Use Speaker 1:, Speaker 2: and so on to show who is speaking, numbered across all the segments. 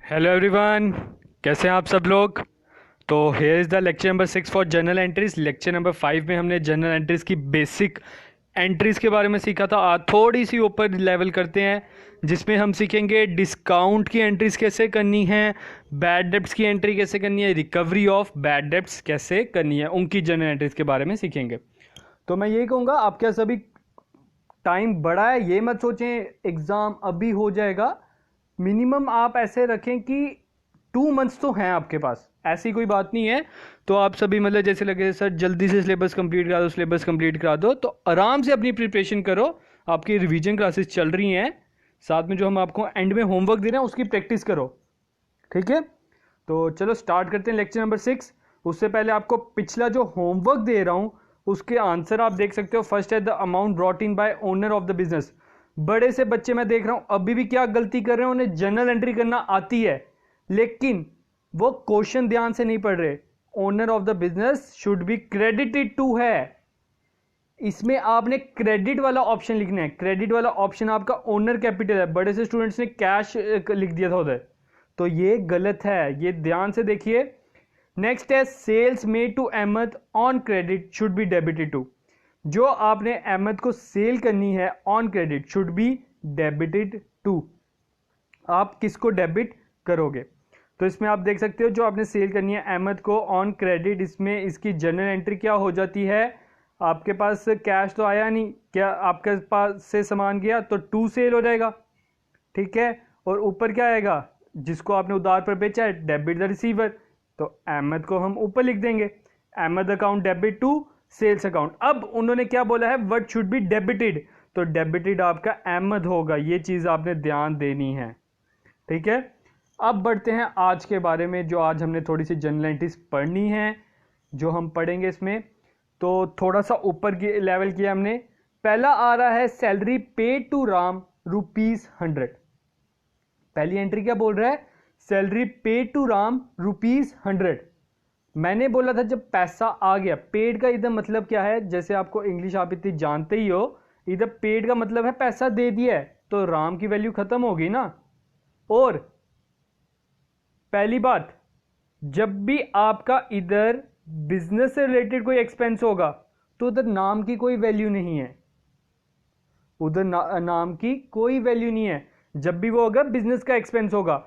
Speaker 1: Hello everyone, कैसे हैं आप सब लोग। तो here is the lecture number 6 for journal entries. Lecture number 5 में हमने जर्नल एंट्रीज की बेसिक एंट्रीज के बारे में सीखा था। आज थोड़ी सी ऊपर लेवल करते हैं, जिसमें हम सीखेंगे डिस्काउंट की एंट्रीज कैसे करनी है, बैड डेब्ट्स की एंट्री कैसे करनी है, रिकवरी ऑफ बैड डेब्ट्स कैसे करनी है, उनकी जर्नल एंट्रीज के बारे में सीखेंगे। तो मैं यही कहूँगा, आपके सभी टाइम बड़ा है, ये मत सोचें एग्ज़ाम अभी हो जाएगा। मिनिमम आप ऐसे रखें कि 2 मंथ्स तो हैं आपके पास, ऐसी कोई बात नहीं है। तो आप सभी मतलब जैसे लगे सर जल्दी से सिलेबस कंप्लीट करा दो, सिलेबस कंप्लीट करा दो, तो आराम से अपनी प्रिपरेशन करो। आपकी रिवीजन क्लासेस चल रही हैं, साथ में जो हम आपको एंड में होमवर्क दे रहे हैं उसकी प्रैक्टिस करो, ठीक है। तो चलो स्टार्ट करते हैं लेक्चर नंबर 6। उससे पहले आपको पिछला जो होमवर्क दे रहा हूं उसके आंसर आप देख सकते हो। फर्स्ट है the amount brought in by owner of the business. बड़े से बच्चे मैं देख रहा हूं अभी भी क्या गलती कर रहे हैं, उन्हें जर्नल एंट्री करना आती है लेकिन वो क्वेश्चन ध्यान से नहीं पढ़ रहे। Owner of the business should be credited to है, इसमें आपने क्रेडिट वाला ऑप्शन लिखना है। क्रेडिट वाला ऑप्शन आपका ओनर कैपिटल है, बड़े से स्टूडेंट्स ने कैश लिख दिया था उधर, तो ये गलत है, ये ध्यान से देखिए। नेक्स्ट है sales made to Ahmed on credit should be debited to. जो आपने अहमद को सेल करनी है on credit should be debited to. आप किसको डेबिट करोगे? तो इसमें आप देख सकते हो जो आपने सेल करनी है अहमद को ऑन क्रेडिट, इसमें इसकी जर्नल एंट्री क्या हो जाती है। आपके पास कैश तो आया नहीं, क्या आपके पास से सामान गया तो टू सेल हो जाएगा, ठीक है। और ऊपर क्या आएगा, जिसको आपने उधार पर बेचा है डेबिट द रिसीवर, तो अहमद को हम ऊपर लिख देंगे Ahmed account debit to sales account. अब उन्होंने क्या बोला है, व्हाट शुड बी डेबिटेड, तो डेबिटेड आपका अहमद होगा, ये चीज आपने ध्यान देनी है, ठीक है। अब बढ़ते हैं आज के बारे में, जो आज हमने थोड़ी सी जर्नल एंट्रीज पढ़नी है जो हम पढ़ेंगे इसमें। तो थोड़ा सा ऊपर लेवल किया हमने। पहला आ रहा है सैलरी पेड टू राम ₹100। पहली एंट्री क्या बोल रहा है, सैलरी पेड टू राम ₹100। मैंने बोला था जब पैसा आ गया, पेड का इधर मतलब क्या है, जैसे आपको इंग्लिश आप इतनी जानते ही हो, इधर पेड का मतलब है पैसा दे दिया है, तो राम की वैल्यू खत्म होगी ना। और पहली बात, जब भी आपका इधर बिजनेस से रिलेटेड कोई एक्सपेंस होगा तो उधर नाम की कोई वैल्यू नहीं है, उधर नाम की कोई वैल्यू नहीं है। जब भी वो होगा बिजनेस का एक्सपेंस होगा।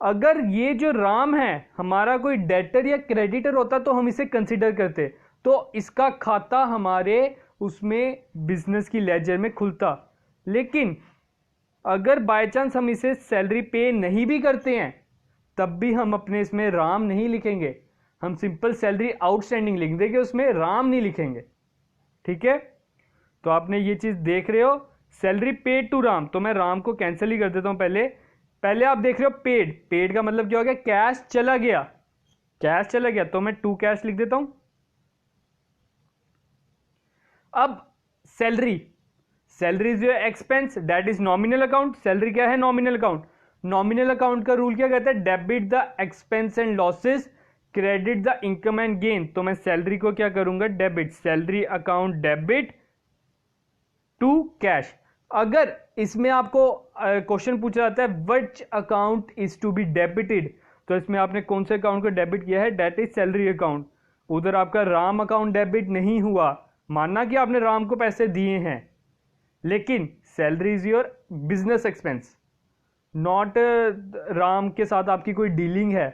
Speaker 1: अगर ये जो राम है हमारा कोई डेटर या क्रेडिटर होता तो हम इसे कंसिडर करते, तो इसका खाता हमारे उसमें बिजनेस की लेजर में खुलता। लेकिन अगर बाय चांस हम इसे सैलरी पे नहीं भी करते हैं तब भी हम अपने इसमें राम नहीं लिखेंगे, हम सिंपल सैलरी आउटस्टैंडिंग लिख देंगे, उसमें राम नहीं लिखेंगे, ठीक है। तो आपने ये चीज देख रहे हो, सैलरी पेड टू राम, तो मैं राम को कैंसिल ही कर देता हूं। पहले पहले आप देख रहे हो पेड, पेड का मतलब क्या हो गया, कैश चला गया, कैश चला गया, तो मैं टू कैश लिख देता हूं। अब salary, salary is your expense that is nominal account. Salary क्या है, नॉमिनल अकाउंट। नॉमिनल अकाउंट का रूल क्या कहता है, debit the expense and losses credit the income and gain. तो मैं सैलरी को क्या करूंगा, debit, salary account debit to cash. अगर इसमें आपको क्वेश्चन पूछा जाता है which account is to be debited, तो इसमें आपने कौन से अकाउंट को डेबिट किया है, डेट इज सैलरी अकाउंट। उधर आपका राम अकाउंट डेबिट नहीं हुआ, मानना कि आपने राम को पैसे दिए हैं, लेकिन salary is your business expense, not Ram के साथ आपकी कोई डीलिंग है,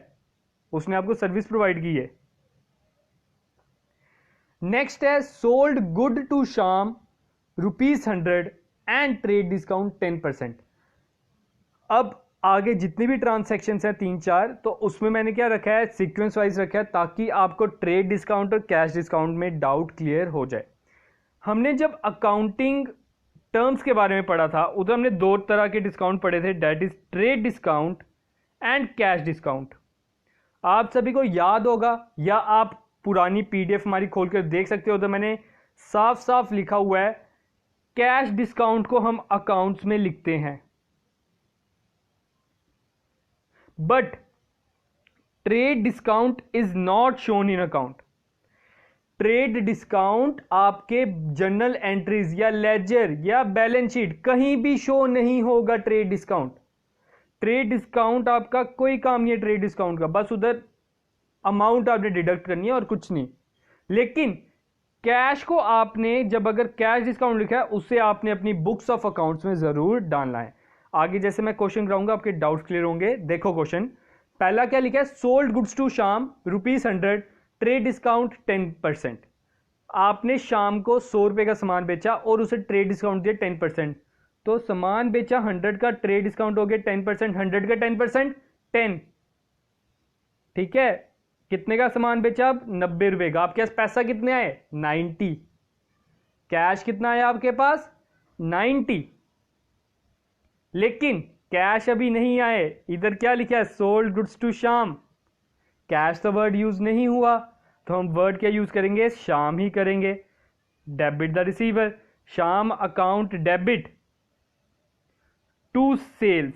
Speaker 1: उसने आपको सर्विस प्रोवाइड की है। नेक्स्ट है सोल्ड गुड टू शाम ₹100 एंड ट्रेड डिस्काउंट 10%। अब आगे जितनी भी ट्रांसैक्शन है 3-4, तो उसमें मैंने क्या रखा है, सीक्वेंस वाइज रखा है ताकि आपको ट्रेड डिस्काउंट और कैश डिस्काउंट में डाउट क्लियर हो जाए। हमने जब अकाउंटिंग टर्म्स के बारे में पढ़ा था उधर हमने 2 तरह के डिस्काउंट पढ़े थे, that is trade discount and cash discount. आप सभी को याद होगा, या आप पुरानी पीडीएफ हमारी खोलकर देख सकते हो, तो मैंने साफ साफ लिखा हुआ है कैश डिस्काउंट को हम अकाउंट्स में लिखते हैं, but trade discount is not shown in account. Trade discount आपके जर्नल एंट्रीज या लेजर या बैलेंस शीट कहीं भी शो नहीं होगा। ट्रेड डिस्काउंट, ट्रेड डिस्काउंट आपका कोई काम नहीं है, ट्रेड डिस्काउंट का बस उधर अमाउंट आपने डिडक्ट करनी है और कुछ नहीं। लेकिन कैश को आपने जब अगर कैश डिस्काउंट लिखा है उसे आपने अपनी बुक्स ऑफ अकाउंट्स में जरूर डालना है। आगे जैसे मैं क्वेश्चन कराऊंगा आपके डाउट क्लियर होंगे। देखो क्वेश्चन पहला क्या लिखा है, सोल्ड गुड्स टू शाम ₹100, ट्रेड डिस्काउंट 10%। आपने शाम को 100 रुपए का सामान बेचा और उसे ट्रेड डिस्काउंट दिया 10%, तो सामान बेचा 100 का, ट्रेड डिस्काउंट हो गया 10%, 100 का 10%, 10। ठीक है, कितने का सामान बेचा? अब 90 रुपए का। आपके पास पैसा कितने आए? 90। कैश कितना आया आपके पास? 90। लेकिन कैश अभी नहीं आए। इधर क्या लिखा है? सोल्ड गुड्स टू शाम। कैश तो वर्ड यूज नहीं हुआ, तो हम वर्ड क्या यूज करेंगे? शाम ही करेंगे। डेबिट द रिसीवर, शाम अकाउंट डेबिट टू सेल्स।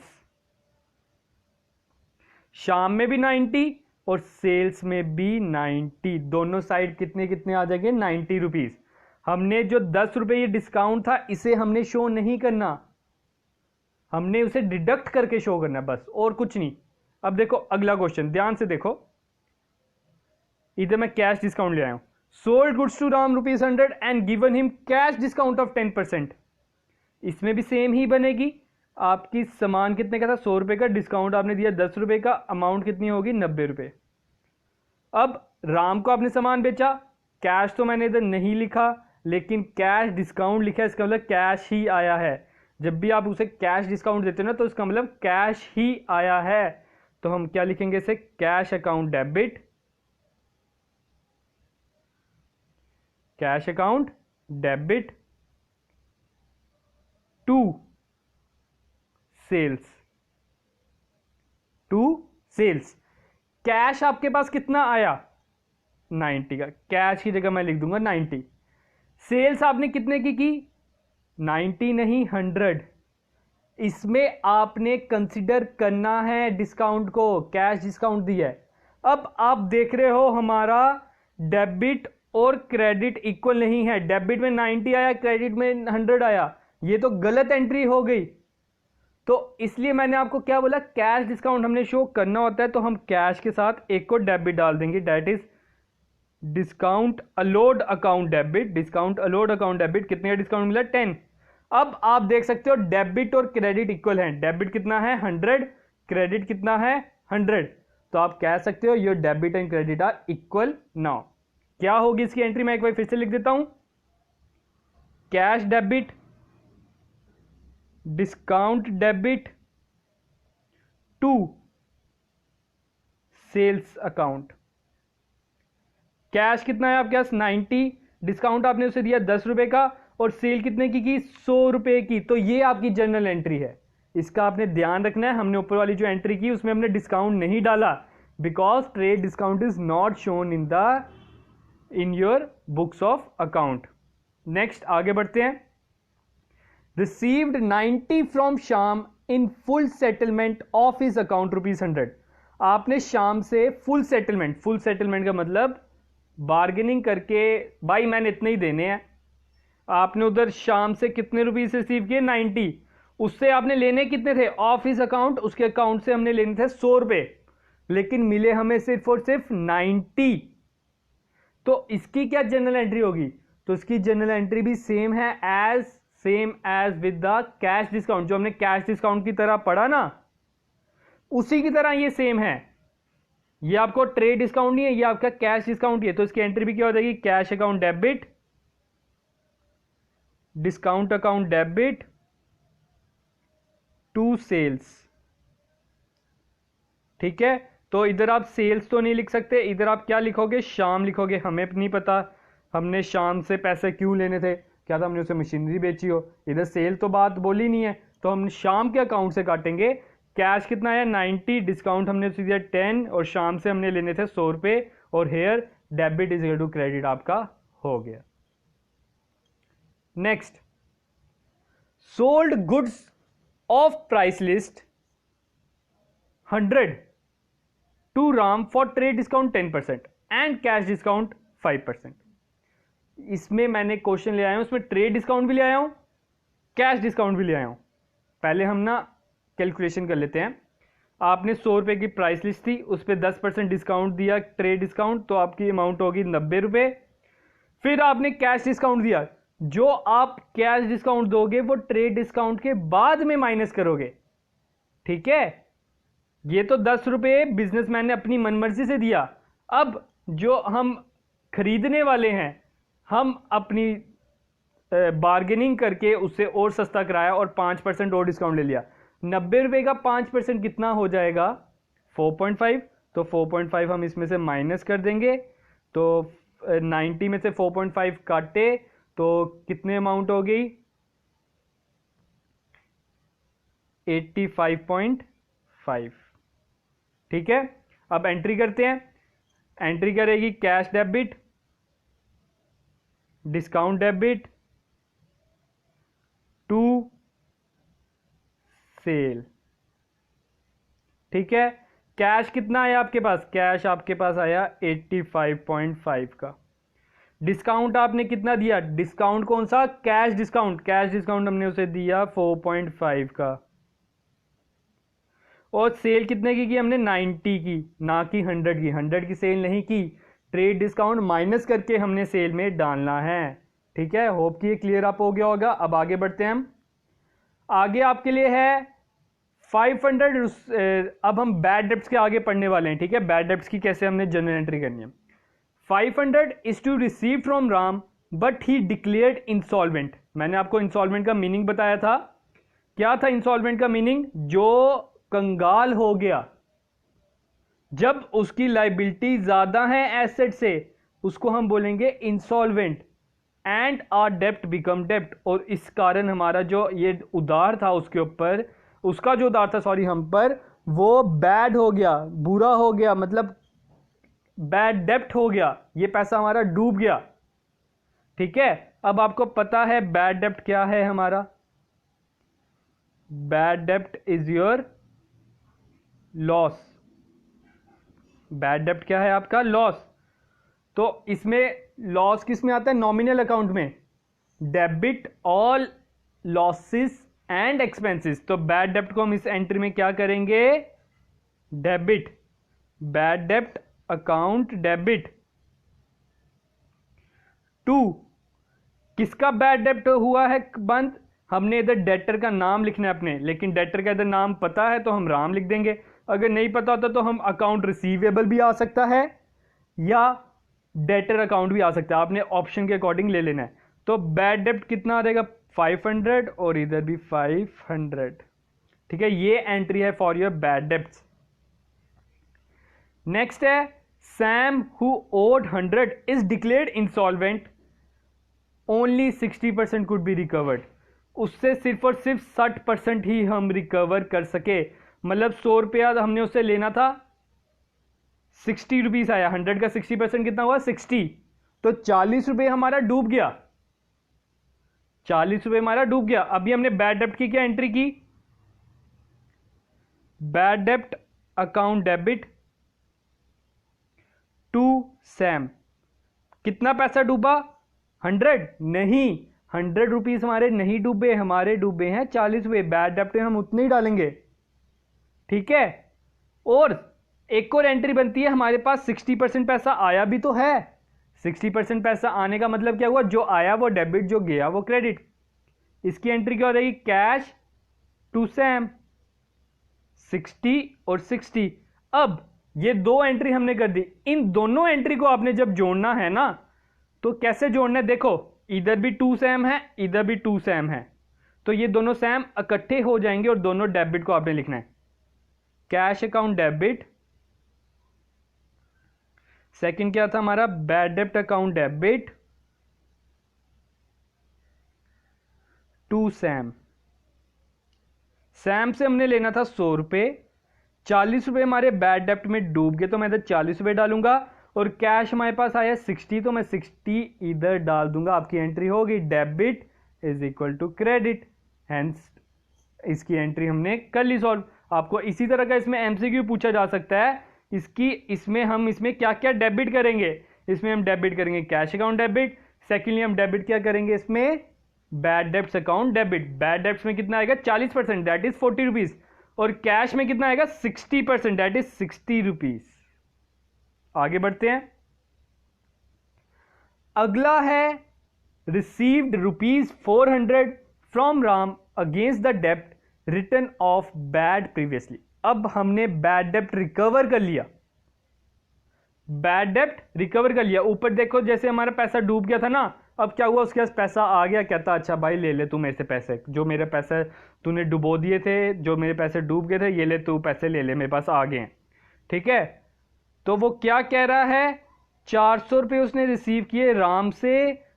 Speaker 1: शाम में भी 90 और सेल्स में भी 90, दोनों साइड कितने कितने आ जाएंगे? 90 रुपीज। हमने जो 10 रुपए ये डिस्काउंट था इसे हमने शो नहीं करना, हमने उसे डिडक्ट करके शो करना बस, और कुछ नहीं। अब देखो अगला क्वेश्चन, ध्यान से देखो। इधर मैं कैश डिस्काउंट ले आया हूं, sold goods to Ram ₹100 and given him cash discount of 10%। इसमें भी सेम ही बनेगी। आपकी सामान कितने का था? 100 रुपए का, डिस्काउंट आपने दिया 10 रुपए का, अमाउंट कितनी होगी? 90 रुपए। अब राम को आपने सामान बेचा, कैश तो मैंने इधर नहीं लिखा लेकिन कैश डिस्काउंट लिखा है, इसका मतलब कैश ही आया है। जब भी आप उसे कैश डिस्काउंट देते हो ना तो इसका मतलब कैश ही आया है, तो हम क्या लिखेंगे इसे? Cash account debit, cash account debit to sales, to sales. Cash आपके पास कितना आया? 90 का, कैश की जगह मैं लिख दूंगा 90। सेल्स आपने कितने की? 90 नहीं 100। इसमें आपने कंसिडर करना है डिस्काउंट को, कैश डिस्काउंट दिया है। अब आप देख रहे हो हमारा डेबिट और क्रेडिट इक्वल नहीं है, डेबिट में 90 आया, क्रेडिट में 100 आया, ये तो गलत एंट्री हो गई। तो इसलिए मैंने आपको क्या बोला, कैश डिस्काउंट हमने शो करना होता है तो हम कैश के साथ एक को डेबिट डाल देंगे, that is discount allowed account debit. Discount allowed account debit, कितने का डिस्काउंट मिला? 10। अब आप देख सकते हो डेबिट और क्रेडिट इक्वल हैं। डेबिट कितना है? 100, क्रेडिट कितना है? 100। तो आप कह सकते हो your debit and credit are equal now. क्या होगी इसकी एंट्री? मैं एक बार फिर से लिख देता हूं, cash debit, discount debit to sales account. Cash कितना है आपके पास? 90, डिस्काउंट आपने उसे दिया 10 रुपए का, और सेल कितने की? 100 रुपए की। तो ये आपकी जर्नल एंट्री है, इसका आपने ध्यान रखना है। हमने ऊपर वाली जो एंट्री की उसमें हमने डिस्काउंट नहीं डाला, because trade discount is not shown in your books of account. Next आगे बढ़ते हैं। Received 90 from Shyam in full settlement of his account ₹100। आपने श्याम से फुल सेटलमेंट, फुल सेटलमेंट का मतलब बार्गेनिंग करके, भाई मैंने इतने ही देने हैं, आपने उधर शाम से कितने रुपीस रिसीव किए? 90। उससे आपने लेने कितने थे? ऑफ हिज अकाउंट, उसके अकाउंट से हमने लेने थे 100 रुपए, लेकिन मिले हमें सिर्फ और सिर्फ 90। तो इसकी क्या जनरल एंट्री होगी? तो इसकी जनरल एंट्री भी same as with the cash discount. जो हमने कैश डिस्काउंट की तरह पढ़ा ना, उसी की तरह ये सेम है। ये आपको ट्रेड डिस्काउंट नहीं है, ये आपका कैश डिस्काउंट ही है। तो इसकी एंट्री भी क्या हो जाएगी? Cash account debit, discount account debit to sales. ठीक है, तो इधर आप सेल्स तो नहीं लिख सकते, इधर आप क्या लिखोगे? शाम लिखोगे। हमें नहीं पता हमने शाम से पैसे क्यों लेने थे, क्या था हमने उसे मशीनरी बेची हो। इधर सेल तो बात बोली नहीं है, तो हम शाम के अकाउंट से काटेंगे। कैश कितना है? 90, डिस्काउंट हमने उसे दिया 10, और शाम से हमने लेने थे 100 रुपए, और here debit is equal to credit आपका हो गया। Next, sold goods of price list 100 to Ram for trade discount 10% and cash discount 5%। इसमें मैंने क्वेश्चन ले आया हूं, उसमें ट्रेड डिस्काउंट भी ले आया हूं, कैश डिस्काउंट भी ले आया हूं। पहले हम ना कैलकुलेशन कर लेते हैं। आपने 100 रुपये की प्राइस लिस्ट थी, उस पर 10% डिस्काउंट दिया, ट्रेड डिस्काउंट, तो आपकी अमाउंट होगी 90 रुपये। फिर आपने कैश डिस्काउंट दिया, जो आप कैश डिस्काउंट दोगे वो ट्रेड डिस्काउंट के बाद में माइनस करोगे, ठीक है। ये तो 10 रुपये बिजनेसमैन ने अपनी मनमर्जी से दिया। अब जो हम खरीदने वाले हैं, हम अपनी बार्गेनिंग करके उससे और सस्ता कराया और 5% और डिस्काउंट ले लिया। 90 रुपये का 5% कितना हो जाएगा? 4.5। तो 4.5 हम इसमें से माइनस कर देंगे, तो 90 में से 4.5 काटे तो कितने अमाउंट हो गई? 85.5, ठीक है। अब एंट्री करते हैं। एंट्री करेगी cash debit, discount debit to sale, ठीक है। कैश कितना आया आपके पास? कैश आपके पास आया 85.5 का। डिस्काउंट आपने कितना दिया? डिस्काउंट कौन सा? Cash discount. कैश डिस्काउंट हमने उसे दिया 4.5 का। और सेल कितने की हमने? 90 की, ना कि 100 की। 100 की सेल नहीं की, ट्रेड डिस्काउंट माइनस करके हमने सेल में डालना है, ठीक है। होप कि ये क्लियर अप हो गया होगा। अब आगे बढ़ते हैं हम। आगे आपके लिए है 500। अब हम बैड डेब्ट्स के आगे पढ़ने वाले हैं, ठीक है। बैड डेब्ट्स की कैसे हमने जनरल एंट्री करनी है। 500 is to receive from Ram but he declared insolvent. मैंने आपको इंसॉल्वेंट का मीनिंग बताया था। क्या था इंसॉल्वेंट का मीनिंग? जो कंगाल हो गया, जब उसकी लायबिलिटी ज्यादा है एसेट से, उसको हम बोलेंगे insolvent. And are dept become डेप्ट, और इस कारण हमारा जो ये उधार था उसके ऊपर, उसका जो उधार था सॉरी हम पर, वो बैड हो गया, बुरा हो गया, मतलब बैड डेप्ट हो गया, ये पैसा हमारा डूब गया, ठीक है। अब आपको पता है बैड डेप्ट क्या है हमारा? Bad dept is your loss. Bad डेप्ट क्या है आपका? लॉस। तो इसमें लॉस किस में आता है? नॉमिनल अकाउंट में। Debit all losses and expenses. तो बैड डेप्ट को हम इस एंट्री में क्या करेंगे? डेबिट। बैड डेप्ट अकाउंट डेबिट टू, किसका बैड डेप्ट हुआ है बंद? हमने इधर डेटर का नाम लिखना है अपने, लेकिन डेटर का इधर नाम पता है तो हम राम लिख देंगे। अगर नहीं पता होता तो हम अकाउंट रिसीवेबल भी आ सकता है या डेटर अकाउंट भी आ सकता है, आपने ऑप्शन के अकॉर्डिंग ले लेना है। तो बैड डेप्ट कितना आ जाएगा? 500, और इधर भी 500, ठीक है। ये एंट्री है for your bad debts. Next है Sam who owed 100 is declared insolvent, only 60% could be recovered. उससे सिर्फ और सिर्फ 60% ही हम रिकवर कर सके। मतलब 100 रुपया हमने उससे लेना था, 60 रुपीज आया, 100 का 60% कितना हुआ? 60। तो 40 रुपये हमारा डूब गया, 40 रुपये हमारा डूब गया। अभी हमने बैड डेप्ट की क्या एंट्री की? बैड डेप्ट अकाउंट डेबिट टू सैम। कितना पैसा डूबा? 100 नहीं, 100 रुपीज हमारे नहीं डूबे, हमारे डूबे हैं 40 रुपये। बैड डेप्ट में हम उतने ही डालेंगे, ठीक है। और एक और एंट्री बनती है, हमारे पास 60% पैसा आया भी तो है। 60% पैसा आने का मतलब क्या हुआ? जो आया वो डेबिट, जो गया वो क्रेडिट। इसकी एंट्री क्या हो जाएगी? कैश टू सैम, 60 और 60। अब ये दो एंट्री हमने कर दी। इन दोनों एंट्री को आपने जब जोड़ना है ना, तो कैसे जोड़ना है? देखो, इधर भी 2 सैम है, इधर भी 2 सैम है, तो ये दोनों सैम इकट्ठे हो जाएंगे और दोनों डेबिट को आपने लिखना है। कैश अकाउंट डेबिट, सेकंड क्या था हमारा? बैड डेप्ट account debit to Sam. Sam से हमने लेना था 100 रुपये, 40 रुपये हमारे बैड डेप्ट में डूब गए, तो मैं इधर 40 रुपये डालूंगा। और कैश हमारे पास आया 60, तो मैं 60 इधर डाल दूंगा। आपकी एंट्री होगी debit is equal to credit, hence इसकी एंट्री हमने कर ली सॉल्व। आपको इसी तरह का इसमें एमसीक्यू पूछा जा सकता है। इसमें क्या क्या डेबिट करेंगे? इसमें हम डेबिट करेंगे कैश अकाउंट डेबिट, सेकेंडली हम डेबिट क्या करेंगे इसमें? Bad debts account debit. Bad debts में कितना आएगा? 40%, दैट इज 40 रुपीज। और कैश में कितना आएगा 60%, दैट इज 60 रुपीज। आगे बढ़ते हैं। अगला है received ₹400 from Ram against the डेप्ट रिटर्न ऑफ बैड प्रीवियसली। अब हमने बैड डेप्ट रिकवर कर लिया, बैड डेप्ट रिकवर कर लिया। ऊपर देखो जैसे हमारा पैसा डूब गया था ना, अब क्या हुआ, उसके पास पैसा आ गया, कहता अच्छा भाई ले ले तू मेरे से पैसे, जो मेरे पैसे तूने डुबो दिए थे, जो मेरे पैसे डूब गए थे, ये ले तू पैसे ले ले, मेरे पास आ गए हैं। ठीक है, तो वो क्या कह रहा है, 400 रुपये उसने रिसीव किए राम से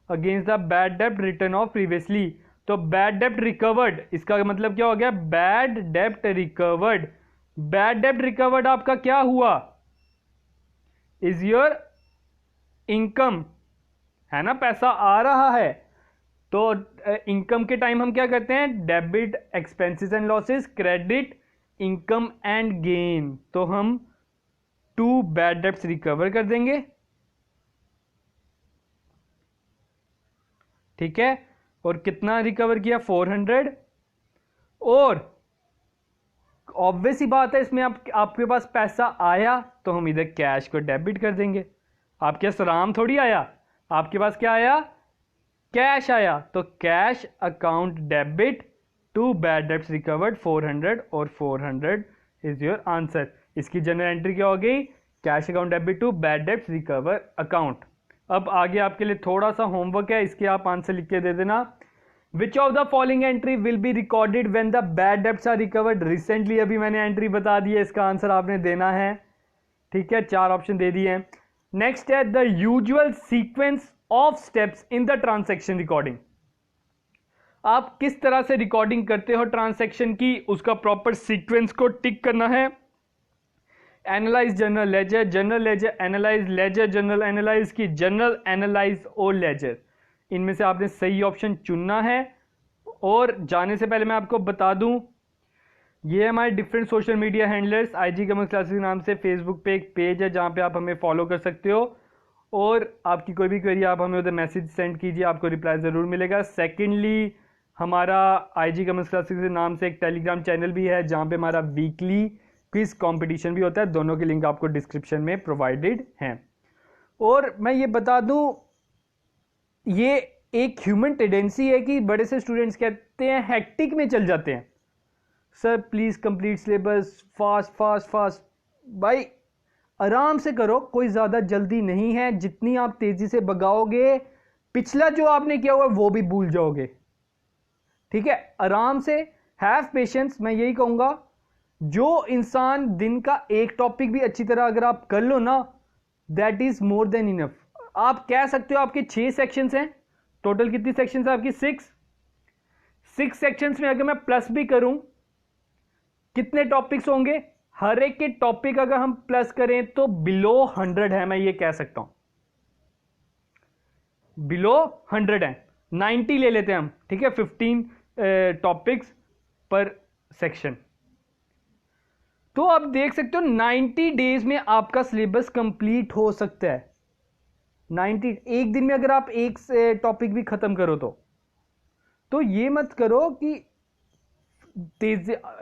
Speaker 1: अगेंस्ट द बैड डेप्ट रिटर्न ऑफ प्रीवियसली। तो बैड डेप्ट रिकवर्ड, इसका मतलब क्या हो गया, बैड डेप्ट रिकवर्ड। बैड डेप्ट रिकवर्ड आपका क्या हुआ, इज योर इनकम, है ना, पैसा आ रहा है। तो इनकम के टाइम हम क्या करते हैं, debit expenses and losses, credit income and gain. तो हम 2 बैड डेप्ट्स रिकवर कर देंगे। ठीक है, और कितना रिकवर किया, 400। और ऑब्वियस ही बात है, इसमें आपके पास पैसा आया तो हम इधर कैश को डेबिट कर देंगे। आपके पास राम थोड़ी आया, आपके पास क्या आया, कैश आया। तो cash account debit 2 bad debts recovered 400 और 400 इज योर आंसर। इसकी जनरल एंट्री क्या हो गई, cash account debit 2 bad debts recover account. अब आगे आपके लिए थोड़ा सा होमवर्क है, इसके आप आंसर लिख के दे देना। Which of the following entry will be recorded when the bad debts are recovered. Recently अभी मैंने एंट्री बता दी है, इसका आंसर आपने देना है। ठीक है, 4 ऑप्शन दे दिए हैं। नेक्स्ट है the usual sequence of steps in the transaction recording. आप किस तरह से रिकॉर्डिंग करते हो ट्रांजैक्शन की, उसका प्रॉपर सीक्वेंस को टिक करना है। Analyse journal ledger, journal ledger analyse, ledger journal analyse की, जनरल एनालाइज और लेजर, इनमें से आपने सही ऑप्शन चुनना है। और जाने से पहले मैं आपको बता दूं, ये हमारे different social media handlers, IG commerce classes के नाम से फेसबुक पे एक पेज है जहां पे आप हमें फॉलो कर सकते हो, और आपकी कोई भी क्वेरी आप हमें उधर मैसेज सेंड कीजिए, आपको रिप्लाई ज़रूर मिलेगा। सेकेंडली, हमारा आईजी कॉमर्स क्लासेस के नाम से एक टेलीग्राम चैनल भी है जहां पे हमारा वीकली क्विज कंपटीशन भी होता है, दोनों के लिंक आपको डिस्क्रिप्शन में प्रोवाइडेड हैं। और मैं ये बता दूं, ये एक ह्यूमन टेंडेंसी है कि बड़े से स्टूडेंट्स कहते हैं, हेक्टिक में चल जाते हैं, sir please complete syllabus, fast fast fast. भाई आराम से करो, कोई ज़्यादा जल्दी नहीं है। जितनी आप तेज़ी से भगाओगे, पिछला जो आपने किया हुआ वो भी भूल जाओगे। ठीक है, आराम से, हैव पेशेंस। मैं यही कहूँगा, जो इंसान दिन का एक टॉपिक भी अच्छी तरह अगर आप कर लो ना, that is more than enough. आप कह सकते हो आपके 6 सेक्शंस हैं, टोटल कितनी सेक्शंस है आपकी, 6 सेक्शंस में अगर मैं प्लस भी करूं, कितने टॉपिक्स होंगे, हर एक के टॉपिक अगर हम प्लस करें तो बिलो 100 है, मैं ये कह सकता हूं, बिलो 100 है। 90 ले लेते हैं हम, ठीक है, 15 टॉपिक्स पर सेक्शन। तो आप देख सकते हो 90 डेज में आपका सिलेबस कंप्लीट हो सकता है। 90, एक दिन में अगर आप एक टॉपिक भी खत्म करो तो ये मत करो कि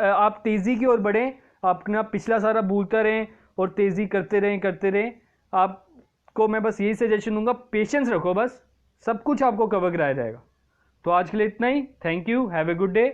Speaker 1: आप तेजी की ओर बढ़ें, अपना पिछला सारा भूलते रहें और तेजी करते रहें। आपको मैं बस यही सजेशन दूंगा, पेशेंस रखो, बस सब कुछ आपको कवर कराया जाएगा। तो आज के लिए इतना ही। Thank you, have a good day.